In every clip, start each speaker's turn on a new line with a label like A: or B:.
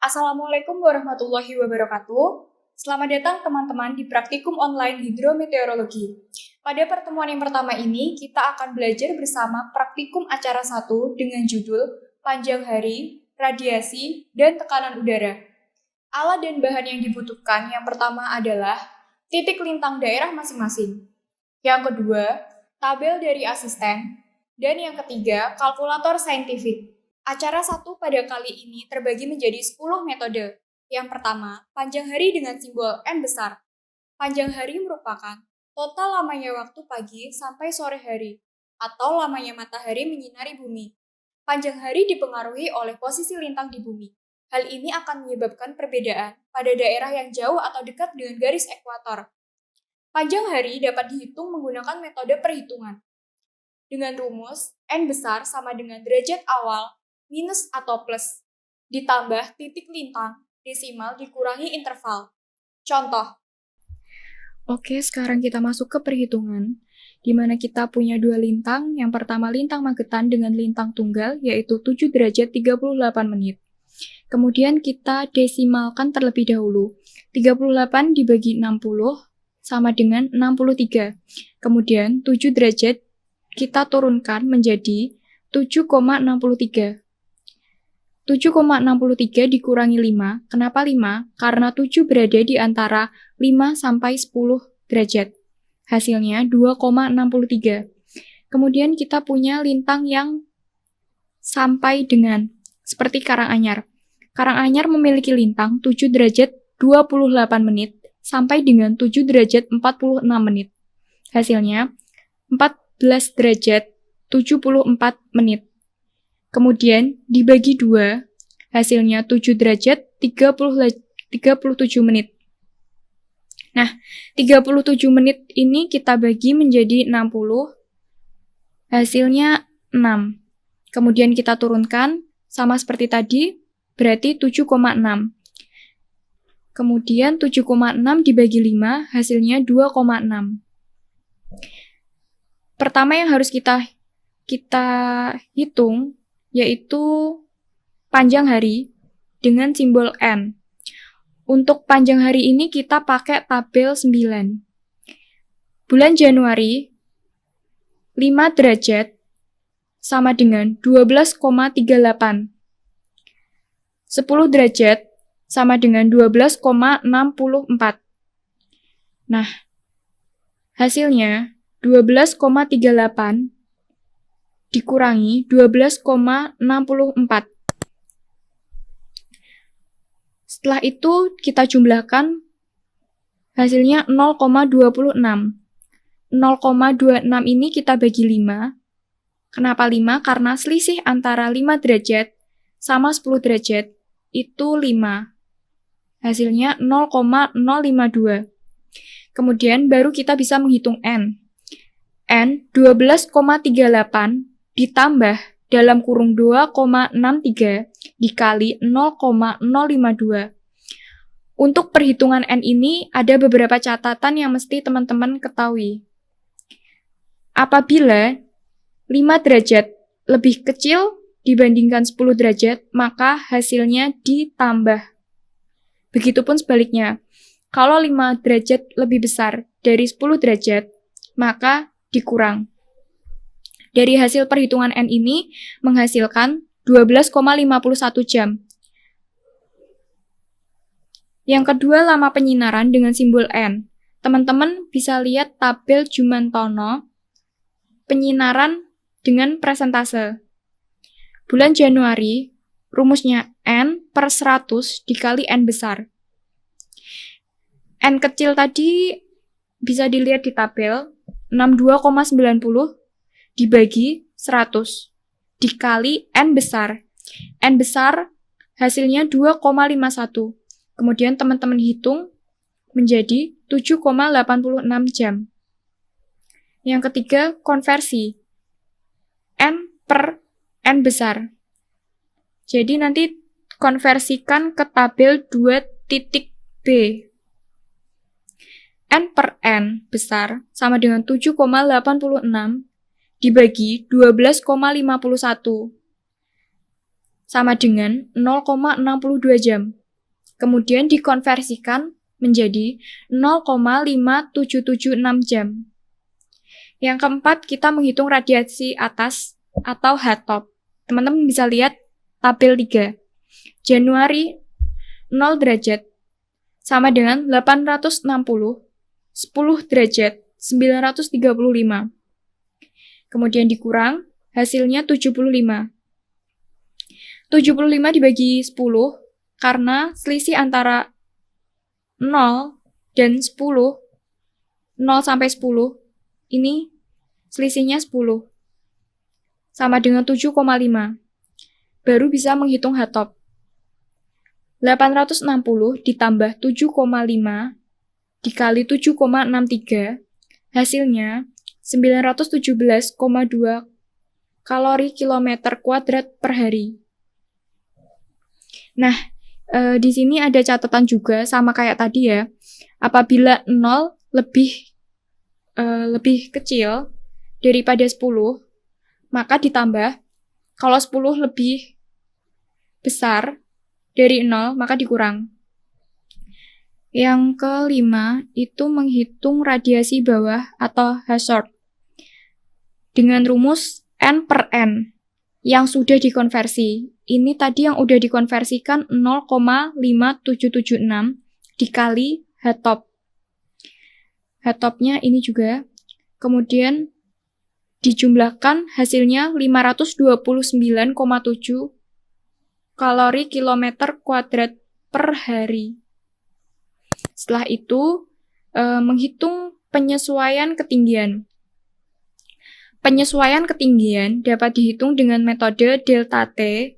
A: Assalamualaikum warahmatullahi wabarakatuh. Selamat datang teman-teman di Praktikum Online Hidrometeorologi. Pada pertemuan yang pertama ini, kita akan belajar bersama Praktikum Acara 1 dengan judul Panjang Hari, Radiasi, dan Tekanan Udara. Alat dan bahan yang dibutuhkan yang pertama adalah titik lintang daerah masing-masing. Yang kedua, tabel dari asisten. Dan yang ketiga, kalkulator saintifik. Acara 1 pada kali ini terbagi menjadi 10 metode. Yang pertama, panjang hari dengan simbol N besar. Panjang hari merupakan total lamanya waktu pagi sampai sore hari, atau lamanya matahari menyinari bumi. Panjang hari dipengaruhi oleh posisi lintang di bumi. Hal ini akan menyebabkan perbedaan pada daerah yang jauh atau dekat dengan garis ekuator. Panjang hari dapat dihitung menggunakan metode perhitungan. Dengan rumus, N besar sama dengan derajat awal minus atau plus, ditambah titik lintang, desimal dikurangi interval. Contoh. Oke, sekarang kita masuk ke perhitungan, di mana kita punya dua lintang. Yang pertama lintang Magetan dengan lintang tunggal, yaitu 7 derajat 38 menit. Kemudian kita desimalkan terlebih dahulu. 38 dibagi 60 sama dengan 63. Kemudian 7 derajat kita turunkan menjadi 7,63. 7,63 dikurangi 5. Kenapa 5? Karena 7 berada di antara 5 sampai 10 derajat. Hasilnya 2,63. Kemudian kita punya lintang yang sampai dengan seperti Karanganyar. Karanganyar memiliki lintang 7 derajat 28 menit sampai dengan 7 derajat 46 menit. Hasilnya 14 derajat 74 menit. Kemudian dibagi 2, hasilnya 7 derajat 37 menit. Nah, 37 menit ini kita bagi menjadi 60, hasilnya 6. Kemudian kita turunkan, sama seperti tadi, berarti 7,6. Kemudian 7,6 dibagi 5, hasilnya 2,6. Pertama yang harus kita hitung, yaitu panjang hari dengan simbol N. Untuk panjang hari ini kita pakai tabel 9. Bulan Januari, 5 derajat sama dengan 12,38. 10 derajat sama dengan 12,64. Nah, hasilnya 12,38 dikurangi 12,64. Setelah itu kita jumlahkan, hasilnya 0,26. 0,26 ini kita bagi 5. Kenapa 5? Karena selisih antara 5 derajat sama 10 derajat itu 5. Hasilnya 0,052. Kemudian baru kita bisa menghitung N. N 12,38 ditambah dalam kurung 2,63 dikali 0,052. Untuk perhitungan N ini ada beberapa catatan yang mesti teman-teman ketahui. Apabila 5 derajat lebih kecil dibandingkan 10 derajat, maka hasilnya ditambah. Begitupun sebaliknya. Kalau 5 derajat lebih besar dari 10 derajat, maka dikurang. Dari hasil perhitungan N ini menghasilkan 12,51 jam. Yang kedua, lama penyinaran dengan simbol N. Teman-teman bisa lihat tabel Jumantono penyinaran dengan presentase. Bulan Januari, rumusnya N per 100 dikali N besar. N kecil tadi bisa dilihat di tabel, 62,90 dibagi 100 dikali N besar. N besar hasilnya 2,51. Kemudian teman-teman hitung menjadi 7,86 jam. Yang ketiga, konversi. N per N besar. Jadi nanti konversikan ke tabel 2.b. N per N besar sama dengan 7,86 dibagi 12,51. sama dengan 0,62 jam. Kemudian dikonversikan menjadi 0,5776 jam. Yang keempat, kita menghitung radiasi atas atau HATOP. Teman-teman bisa lihat tabel 3. Januari 0 derajat sama dengan 860, 10 derajat 935. Kemudian dikurang, hasilnya 75. 75 dibagi 10, karena selisih antara 0 dan 10, 0 sampai 10, ini selisihnya 10. Sama dengan 7,5. Baru bisa menghitung HATOP. 860 ditambah 7,5 dikali 7,63, hasilnya 917,2 kalori kilometer kuadrat per hari. Nah, di sini ada catatan juga sama kayak tadi ya. Apabila 0 lebih kecil daripada 10, maka ditambah. Kalau 10 lebih besar dari 0, maka dikurang. Yang kelima, itu menghitung radiasi bawah atau hazard dengan rumus N per N yang sudah dikonversi. Ini tadi yang udah dikonversikan 0,5776 dikali HATOP. HATOP-nya ini juga. Kemudian dijumlahkan hasilnya 529,7 kalori kilometer kuadrat per hari. Setelah itu, menghitung penyesuaian ketinggian. Penyesuaian ketinggian dapat dihitung dengan metode delta T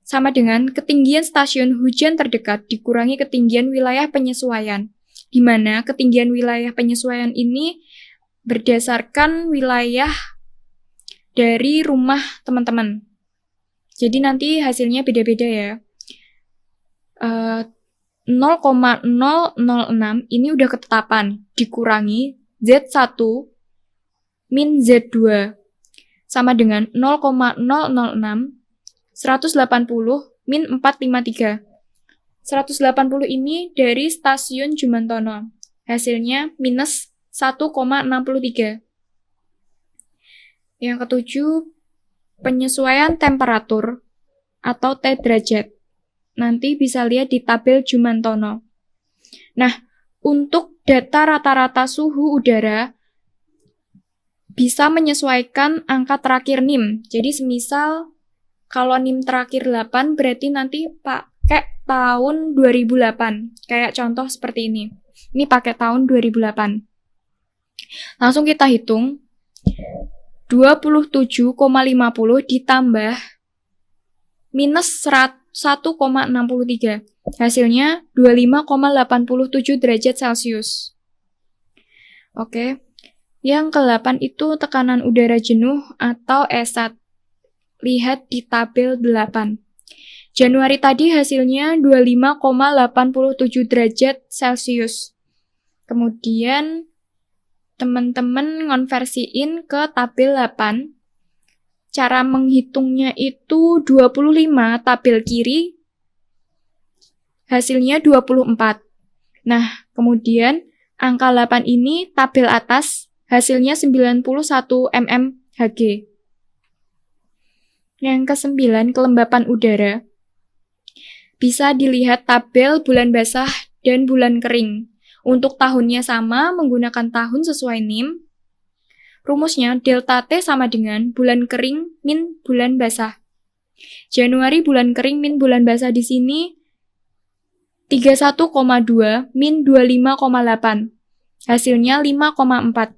A: sama dengan ketinggian stasiun hujan terdekat dikurangi ketinggian wilayah penyesuaian, di mana ketinggian wilayah penyesuaian ini berdasarkan wilayah dari rumah teman-teman. Jadi nanti hasilnya beda-beda ya. 0,006 ini udah ketetapan, dikurangi Z1 min Z2 sama dengan 0,006 180 min 453. 180 ini dari stasiun Jumantono. Hasilnya minus 1,63. Yang ketujuh, penyesuaian temperatur atau T derajat. Nanti bisa lihat di tabel Jumantono. Nah, untuk data rata-rata suhu udara bisa menyesuaikan angka terakhir NIM. Jadi semisal kalau NIM terakhir 8 berarti nanti pakai tahun 2008. Kayak contoh seperti ini. Ini pakai tahun 2008. Langsung kita hitung. 27,50 ditambah minus 1,63. Hasilnya 25,87 derajat Celcius. Oke. Yang ke-8 itu tekanan udara jenuh atau ESAT. Lihat di tabel 8. Januari tadi hasilnya 25,87 derajat Celcius. Kemudian teman-teman ngonversiin ke tabel 8. Cara menghitungnya itu 25 tabel kiri, hasilnya 24. Nah, kemudian angka 8 ini tabel atas, hasilnya 91 mmHg. Yang ke-9, kelembapan udara. Bisa dilihat tabel bulan basah dan bulan kering. Untuk tahunnya sama, menggunakan tahun sesuai NIM. Rumusnya delta T sama dengan bulan kering min bulan basah. Januari bulan kering min bulan basah di sini 31,2 min 25,8. Hasilnya 5,4.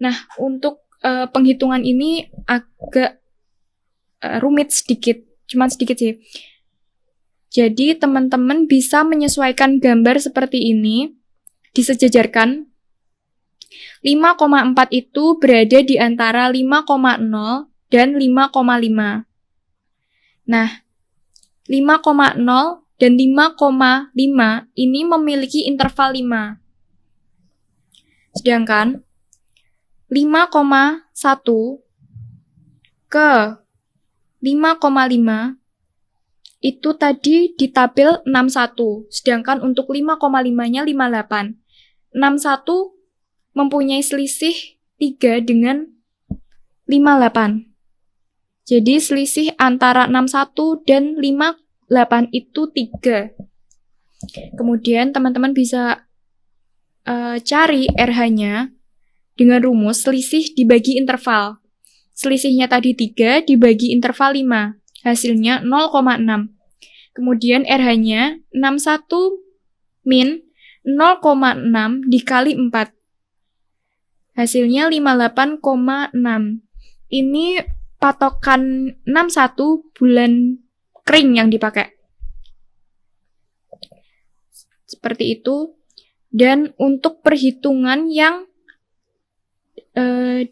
A: Nah, untuk penghitungan ini agak rumit sedikit, cuma sedikit sih. Jadi teman-teman bisa menyesuaikan gambar seperti ini, disejajarkan. 5,4 itu berada di antara 5,0 dan 5,5. Nah, 5,0 dan 5,5 ini memiliki interval 5. Sedangkan 5,1 ke 5,5 itu tadi di tabel 61, sedangkan untuk 5,5-nya 58. 61 mempunyai selisih 3 dengan 58. Jadi selisih antara 61 dan 58 itu 3. Kemudian teman-teman bisa cari RH-nya dengan rumus selisih dibagi interval. Selisihnya tadi 3 dibagi interval 5. Hasilnya 0,6. Kemudian RH-nya 61 min 0,6 dikali 4. Hasilnya 58,6. Ini patokan 61 bulan kering yang dipakai. Seperti itu. Dan untuk perhitungan yang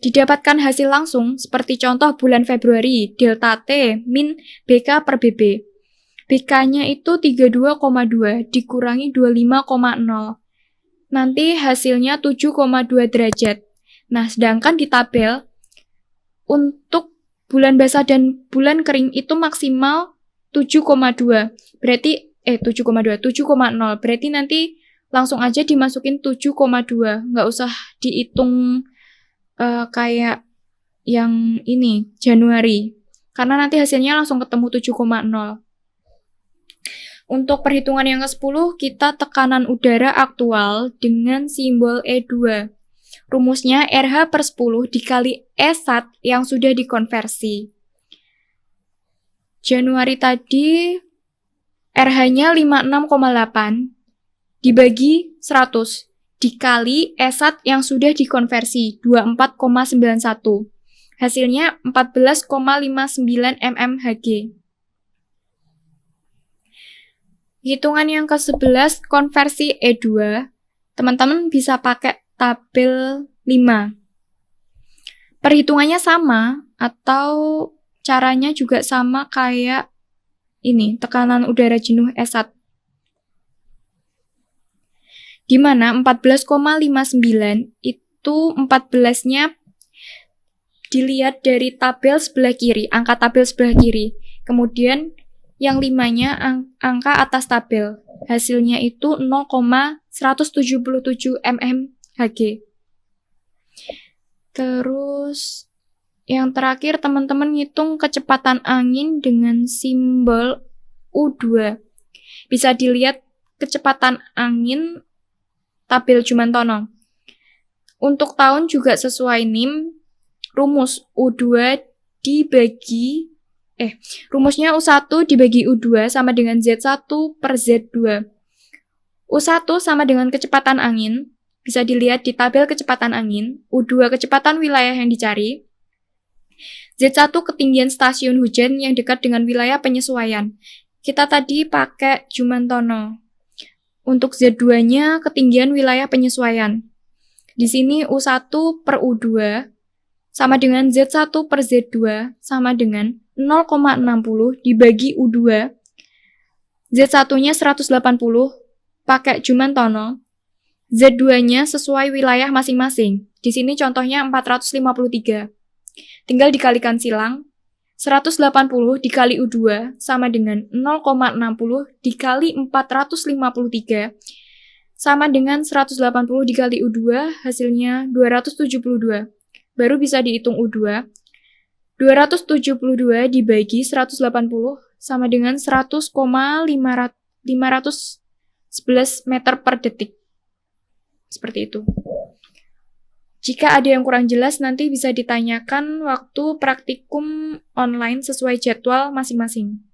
A: didapatkan hasil langsung, seperti contoh bulan Februari, delta T min BK per BB. BK-nya itu 32,2 dikurangi 25,0. Nanti hasilnya 7,2 derajat. Nah, sedangkan di tabel, untuk bulan basah dan bulan kering itu maksimal 7,2. Berarti, 7,0. Berarti nanti langsung aja dimasukin 7,2. Nggak usah dihitung kayak yang ini, Januari. Karena nanti hasilnya langsung ketemu 7,0. Untuk perhitungan yang ke-10, kita tekanan udara aktual dengan simbol E2. Rumusnya RH per 10 dikali E1 yang sudah dikonversi. Januari tadi, RH-nya 56,8 dibagi 100. Dikali E1 yang sudah dikonversi, 24,91. Hasilnya 14,59 mmHg. Hitungan yang ke-11, konversi E2, teman-teman bisa pakai tabel 5. Perhitungannya sama, atau caranya juga sama kayak ini, tekanan udara jenuh E1. Di mana 14,59 itu 14-nya dilihat dari tabel sebelah kiri, angka tabel sebelah kiri. Kemudian yang 5-nya angka atas tabel. Hasilnya itu 0,177 mmHg. Terus yang terakhir teman-teman ngitung kecepatan angin dengan simbol U2. Bisa dilihat kecepatan angin tabel Jumantono. Untuk tahun juga sesuai NIM, rumus U2 dibagi rumusnya U1 dibagi U2 sama dengan Z1 per Z2. U1 sama dengan kecepatan angin, bisa dilihat di tabel kecepatan angin. U2 kecepatan wilayah yang dicari. Z1 ketinggian stasiun hujan yang dekat dengan wilayah penyesuaian. Kita tadi pakai Jumantono. Untuk Z2-nya ketinggian wilayah penyesuaian. Di sini U1 per U2 sama dengan Z1 per Z2 sama dengan 0,60 dibagi U2. Z1-nya 180 pakai Jumantono. Z2-nya sesuai wilayah masing-masing. Di sini contohnya 453. Tinggal dikalikan silang. 180 dikali U2 sama dengan 0,60 dikali 453 sama dengan 180 dikali U2 hasilnya 272. Baru bisa dihitung U2. 272 dibagi 180 sama dengan 100,511 meter per detik. Seperti itu. Jika ada yang kurang jelas, nanti bisa ditanyakan waktu praktikum online sesuai jadwal masing-masing.